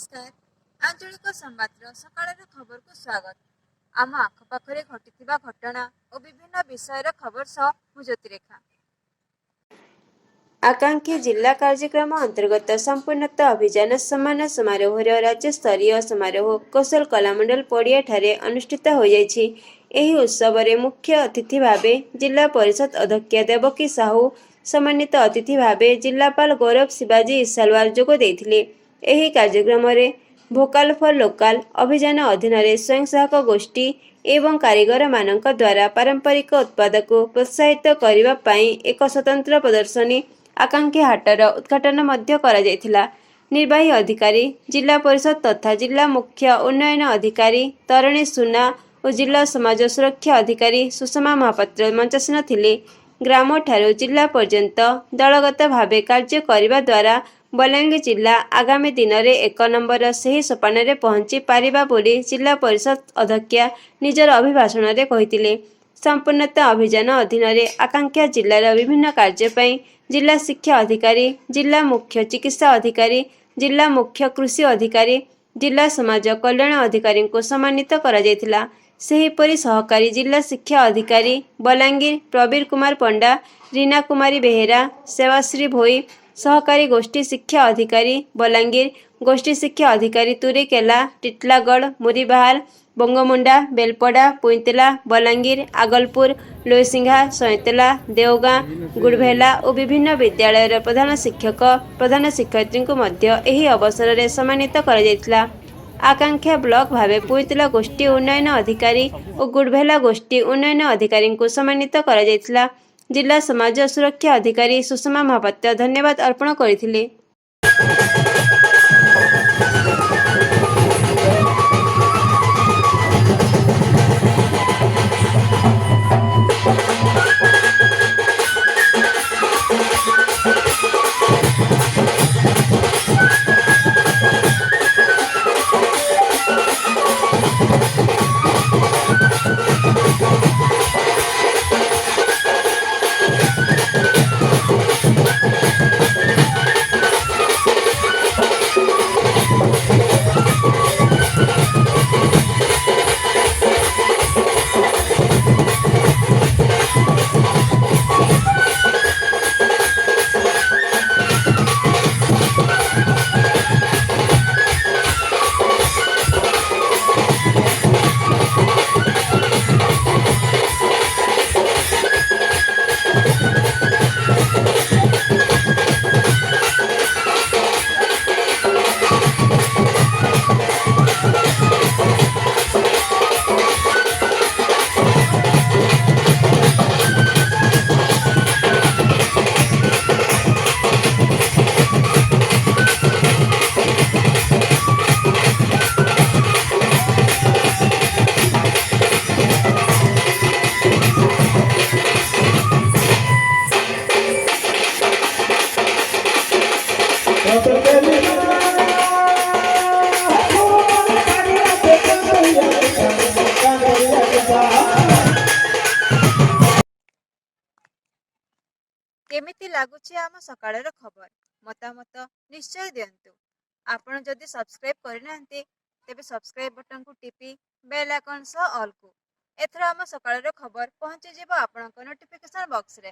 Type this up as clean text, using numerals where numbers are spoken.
नमस्कार आंचलिक संबादर सकाळर खबर को स्वागत। आम आखपाखे घटी घटना और विभिन्न विषय खबर सह मु ज्योतिरेखा। आकांक्षी जिला कार्यक्रम अंतर्गत संपूर्णता अभियान सम्मान समारोह राज्य स्तरीय समारोह कौशल कलामंडल पड़िया ठारे अनुष्ठित हो जायछि। एही उत्सव रे मुख्य अतिथि भावे जिला परिषद अध्यक्ष देवकी साहू, सम्मानित अतिथि भावे जिलापाल गौरव शिवाजी इसालवार जोग देथिले। एही कार्यक्रम रे भोकाल फॉर लोकाल अभियान अधीन स्वयं सहायक गोष्ठी एवं कारीगर मानक द्वारा पारंपरिक उत्पाद को प्रोत्साहित करने पाई एक स्वतंत्र प्रदर्शनी आकांक्षी हाटर उद्घाटन मध्य करा जायथिला। निर्वाही अधिकारी जिला परिषद तथा जिला मुख्य उन्नयन अधिकारी तरुणी सुना और जिला समाज सुरक्षा अधिकारी सुषमा महापात्र मंचासीन थिले। ग्राम ठारू जिला पर्यंत दलगत भावे कार्य करने द्वारा बलांगीर जिला आगामी दिन में एक नंबर सही सोपान में पहुंची पारिबा बोली जिला परिषद अध्यक्षा निजर अभिभाषण में कहिथिले। संपूर्णता अभियान अधीन आकांक्षा जिलार विभिन्न कार्य जिला शिक्षा अधिकारी, जिला मुख्य चिकित्सा अधिकारी, जिला मुख्य कृषि अधिकारी, जिला समाज कल्याण अधिकारी को सम्मानित करा जायथिला। सेहीपरि सहकारी जिला शिक्षा अधिकारी बलांगीर प्रवीर कुमार पंडा, रीना कुमारी बेहेरा, सेवाश्री भोई, सहकारी गोष्ठी शिक्षा अधिकारी बलांगीर, गोष्ठी शिक्षा अधिकारी तुरेकेला, टिटलागढ़, मुरीबाहाल, बंगमुंडा, बेलपड़ा, पुईंतला, बलांगीर, आगलपुर, लोईसिंघा, सैतला, देवगाँ, गुड़भेला और विभिन्न विद्यालय प्रधान शिक्षक प्रधान शिक्षयित्री को मध्य एही अवसर में सम्मानित करा जायथिला। आकांक्षा ब्लॉक भावे पुईतला गोष्ठी उन्नयन अधिकारी और गुड़भेला गोष्ठी उन्नयन अधिकारी को सम्मानित करा जायथिला। जिला समाज सुरक्षा अधिकारी सुषमा महापात्र धन्यवाद अर्पण करथिले। केमिति लागुछि आम सकाळर खबर मतामत निश्चय दियंतु। आपण जदि सब्सक्राइब करनांती तेबे सब्सक्राइब बटन को टिपी बेल आइकन सह ऑल को एथरा आम सकाळर खबर पहुंची जिवो आपनक नोटिफिकेशन बॉक्स रे।